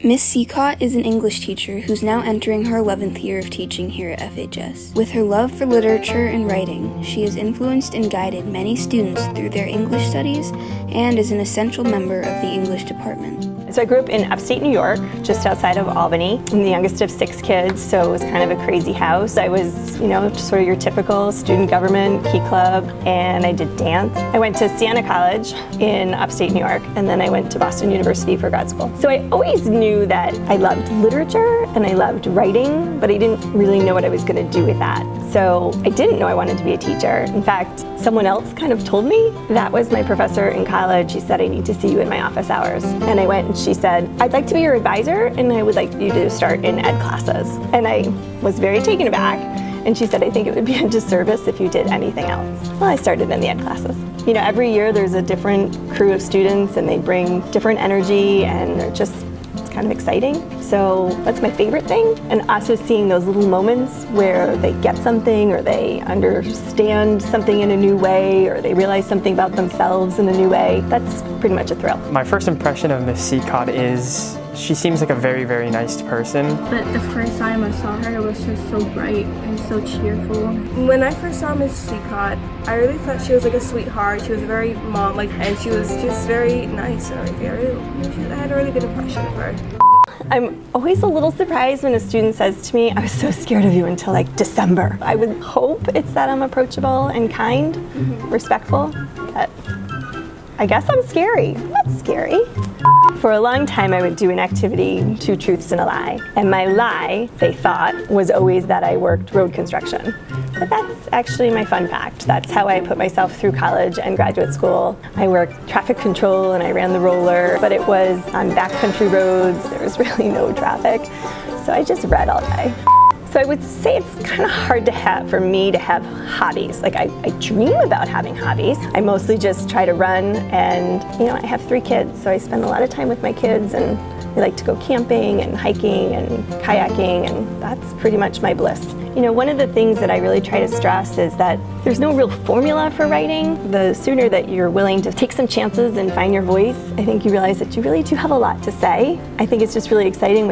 Miss Sicotte is an English teacher who's now entering her 11th year of teaching here at FHS. With her love for literature and writing, she has influenced and guided many students through their English studies and is an essential member of the English department. So I grew up in upstate New York, just outside of Albany. I'm the youngest of 6 kids, so it was kind of a crazy house. I was, sort of your typical student government, key club, and I did dance. I went to Siena College in upstate New York, and then I went to Boston University for grad school. So I always knew that I loved literature and I loved writing, but I didn't really know what I was going to do with that. So I didn't know I wanted to be a teacher. In fact, someone else kind of told me. That was my professor in college. She said, "I need to see you in my office hours." And I went and she said, "I'd like to be your advisor and I would like you to start in ed classes." And I was very taken aback. And she said, "I think it would be a disservice if you did anything else." Well, I started in the ed classes. Every year there's a different crew of students and they bring different energy and it's kind of exciting. So that's my favorite thing. And also seeing those little moments where they get something or they understand something in a new way or they realize something about themselves in a new way, that's pretty much a thrill. My first impression of Miss Sicotte is she seems like a very, very nice person. But the first time I saw her, it was just so bright and so cheerful. When I first saw Miss Sicotte, I really thought she was like a sweetheart. She was very mom-like, and she was just very nice and everything. I had a really good impression of her. I'm always a little surprised when a student says to me, "I was so scared of you until like December." I would hope it's that I'm approachable and kind, respectful, but I guess I'm scary. I'm not scary. For a long time I would do an activity, 2 truths and a lie. And my lie, they thought, was always that I worked road construction. But that's actually my fun fact. That's how I put myself through college and graduate school. I worked traffic control and I ran the roller, but it was on backcountry roads. There was really no traffic. So I just read all day. So I would say it's kind of hard for me to have hobbies. Like I dream about having hobbies. I mostly just try to run and, I have 3 kids, so I spend a lot of time with my kids and we like to go camping and hiking and kayaking, and that's pretty much my bliss. One of the things that I really try to stress is that there's no real formula for writing. The sooner that you're willing to take some chances and find your voice, I think you realize that you really do have a lot to say. I think it's just really exciting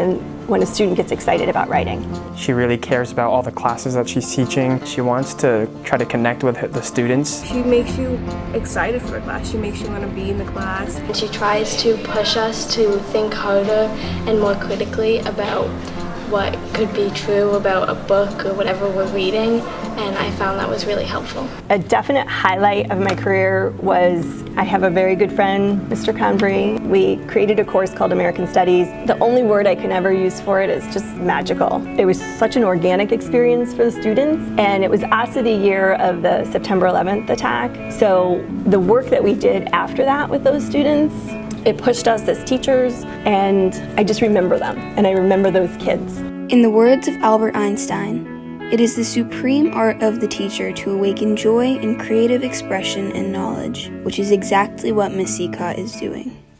when a student gets excited about writing. She really cares about all the classes that she's teaching. She wants to try to connect with the students. She makes you excited for the class. She makes you want to be in the class. And she tries to push us to think harder and more critically about what could be true about a book or whatever we're reading, and I found that was really helpful. A definite highlight of my career was I have a very good friend, Mr. Convery. We created a course called American Studies. The only word I can ever use for it is just magical. It was such an organic experience for the students, and it was also the year of the September 11th attack. So the work that we did after that with those students, it pushed us as teachers, and I just remember them, and I remember those kids. In the words of Albert Einstein, it is the supreme art of the teacher to awaken joy in creative expression and knowledge, which is exactly what Miss Sicotte is doing.